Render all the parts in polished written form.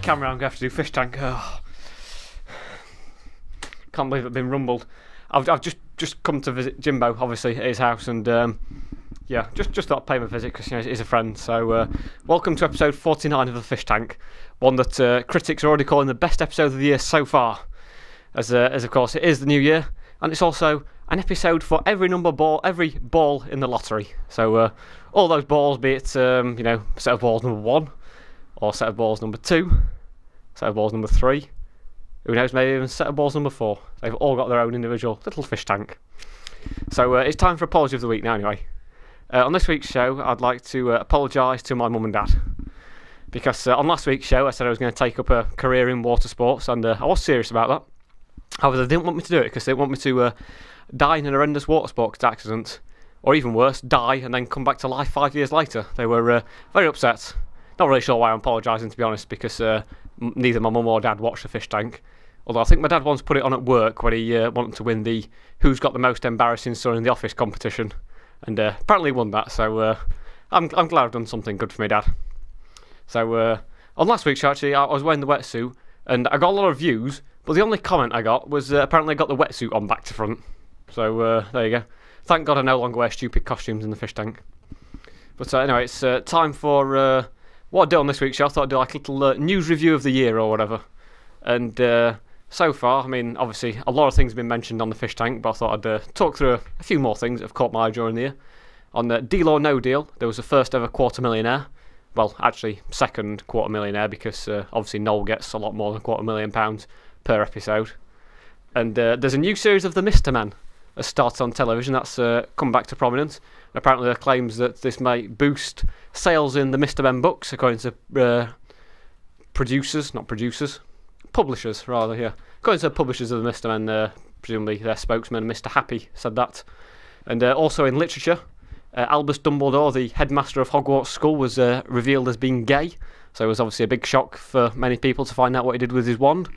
camera, I'm going to have to do fish tank. Oh. Can't believe I've been rumbled. I've just come to visit Jimbo, obviously, at his house, and yeah, just thought I'd pay him a visit because he's a friend. So welcome to episode 49 of the Fish Tank, one that critics are already calling the best episode of the year so far, as of course it is the new year, and it's also an episode for every ball in the lottery. So all those balls, be it set of balls number 1, or set of balls number 2, set of balls number 3. Who knows, maybe even set of balls number 4. They've all got their own individual little fish tank. So it's time for Apology of the Week now anyway. On this week's show, I'd like to apologise to my mum and dad. Because on last week's show, I said I was going to take up a career in water sports, and I was serious about that. However, they didn't want me to do it because they didn't want me to die in an horrendous water sports accident. Or even worse, die and then come back to life 5 years later. They were very upset. Not really sure why I'm apologising, to be honest, because neither my mum or dad watched the fish tank. Although I think my dad once put it on at work when he wanted to win the Who's Got the Most Embarrassing Son in the Office competition. And apparently he won that, so I'm glad I've done something good for my dad. So on last week's show, actually, I was wearing the wetsuit, and I got a lot of views, but the only comment I got was apparently I got the wetsuit on back to front. So there you go. Thank God I no longer wear stupid costumes in the fish tank. But anyway, it's time for what I did on this week's show. I thought I'd do like a little news review of the year or whatever. And so far, I mean, obviously, a lot of things have been mentioned on the fish tank, but I thought I'd talk through a few more things that have caught my eye during the year. On Deal or No Deal, there was the first ever quarter millionaire. Well, actually, second quarter millionaire, because obviously Noel gets a lot more than £250,000 per episode. And there's a new series of The Mr. Men that starts on television. That's come back to prominence. And apparently, there are claims that this may boost sales in the Mr. Men books, according to publishers, rather, yeah. According to the publishers of the Mr. Men, presumably their spokesman, Mr. Happy, said that. And also in literature, Albus Dumbledore, the headmaster of Hogwarts School, was revealed as being gay. So it was obviously a big shock for many people to find out what he did with his wand.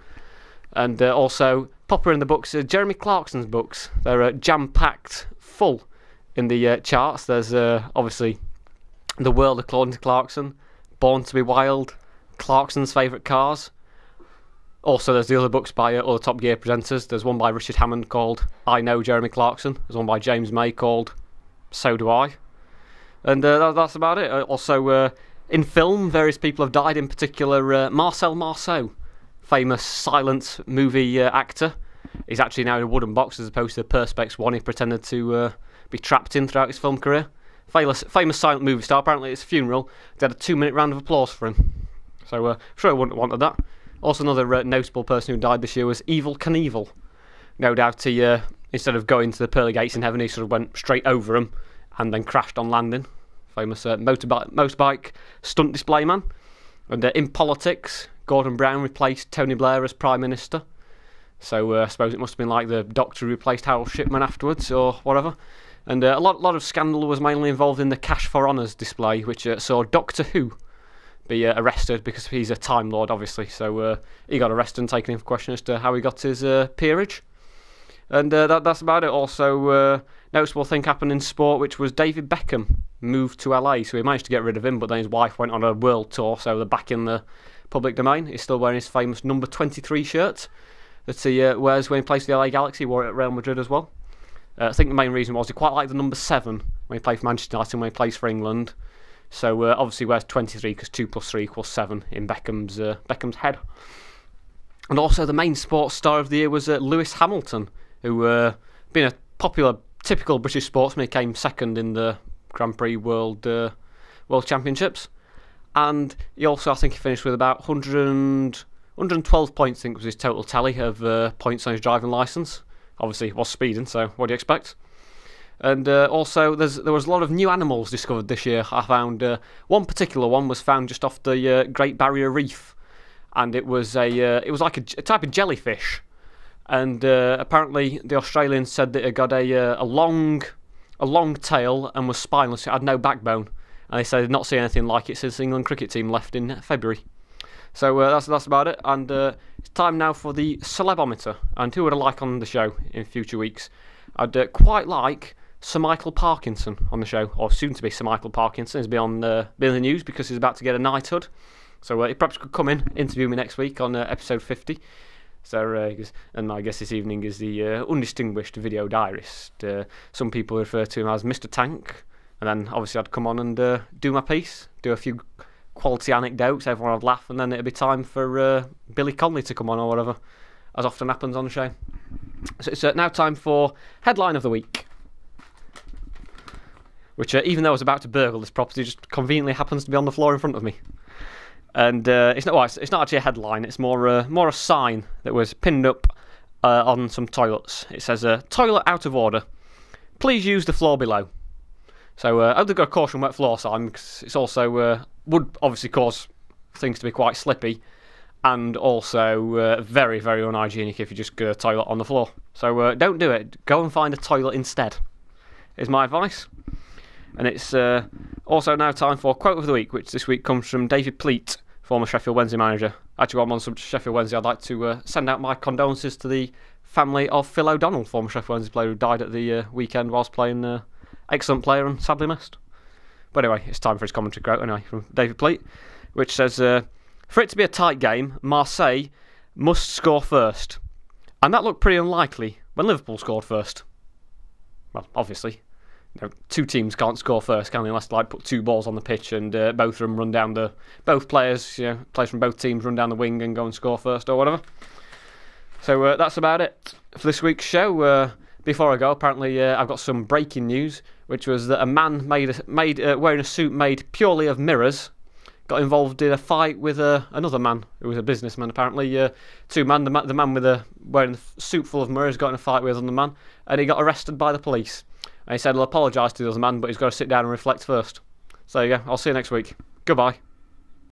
And also, popular in the books, Jeremy Clarkson's books. They're jam-packed full in the charts. There's obviously The World According to Clarkson, Born to be Wild, Clarkson's Favourite Cars. Also, there's the other books by other Top Gear presenters. There's one by Richard Hammond called I Know Jeremy Clarkson. There's one by James May called So Do I. And that's about it. Also, in film, various people have died, in particular Marcel Marceau, famous silent movie actor. He's actually now in a wooden box as opposed to the Perspex one he pretended to be trapped in throughout his film career. Famous silent movie star. Apparently, at his funeral, they had a 2-minute round of applause for him. So, sure I wouldn't have wanted that. Also, another notable person who died this year was Evel Knievel. No doubt he, instead of going to the pearly gates in heaven, he sort of went straight over them and then crashed on landing. Famous motorbike stunt display man. And in politics, Gordon Brown replaced Tony Blair as Prime Minister. So I suppose it must have been like the Doctor who replaced Harold Shipman afterwards, or whatever. And a lot of scandal was mainly involved in the Cash for Honours display, which saw Doctor Who be arrested because he's a Time Lord, obviously. So he got arrested and taken in for question as to how he got his peerage. And that's about it. Also, noticeable thing happened in sport, which was David Beckham moved to LA. So he managed to get rid of him, but then his wife went on a world tour, so they're back in the public domain. He's still wearing his famous number 23 shirt that he wears when he plays for the LA Galaxy. He wore it at Real Madrid as well. I think the main reason was he quite liked the number 7 when he played for Manchester United and when he plays for England. So obviously he wears 23 because 2 plus 3 equals 7 in Beckham's head. And also the main sports star of the year was Lewis Hamilton, who being a popular, typical British sportsman, he came second in the Grand Prix World Championships. And he also, I think he finished with about 112 points, I think was his total tally of points on his driving licence. Obviously he was speeding, so what do you expect? And also, there was a lot of new animals discovered this year. I found one particular one was found just off the Great Barrier Reef, and it was like a type of jellyfish. And apparently, the Australians said that it got a long tail and was spineless. It had no backbone, and they said they'd not seen anything like it since the England cricket team left in February. So that's about it. And it's time now for the Celebometer. And who would I like on the show in future weeks? I'd quite like Sir Michael Parkinson on the show, or soon to be Sir Michael Parkinson. He's been in the news because he's about to get a knighthood. So he perhaps could come in, interview me next week on episode 50. So, and my guest this evening is the undistinguished video diarist. Some people refer to him as Mr. Tank. And then obviously I'd come on and do my piece, do a few quality anecdotes, everyone would laugh, and then it'd be time for Billy Connolly to come on or whatever, as often happens on the show. So it's now time for Headline of the Week, which even though I was about to burgle this property, just conveniently happens to be on the floor in front of me. And it's not actually a headline, it's more a sign that was pinned up on some toilets. It says, toilet out of order, please use the floor below. So I hope they've got a caution wet floor sign, because it's also would obviously cause things to be quite slippy, and also very, very unhygienic if you just go to a toilet on the floor. So don't do it. Go and find a toilet instead, is my advice. And it's also now time for Quote of the Week, which this week comes from David Pleat, former Sheffield Wednesday manager. Actually, while I'm on some Sheffield Wednesday, I'd like to send out my condolences to the family of Phil O'Donnell, former Sheffield Wednesday player who died at the weekend whilst playing. Excellent player and sadly missed. But anyway, it's time for his commentary quote anyway from David Pleat, which says, for it to be a tight game, Marseille must score first. And that looked pretty unlikely when Liverpool scored first. Well, obviously. Two teams can't score first, can they? Unless they put two balls on the pitch and both of them run down both players, players from both teams run down the wing and go and score first or whatever. So that's about it for this week's show. Before I go, apparently I've got some breaking news, which was that a man wearing a suit made purely of mirrors got involved in a fight with another man who was a businessman. Apparently, two men. The man wearing the suit full of mirrors got in a fight with another man, and he got arrested by the police. And he said he'll apologise to the other man, but he's got to sit down and reflect first. So yeah, I'll see you next week. Goodbye.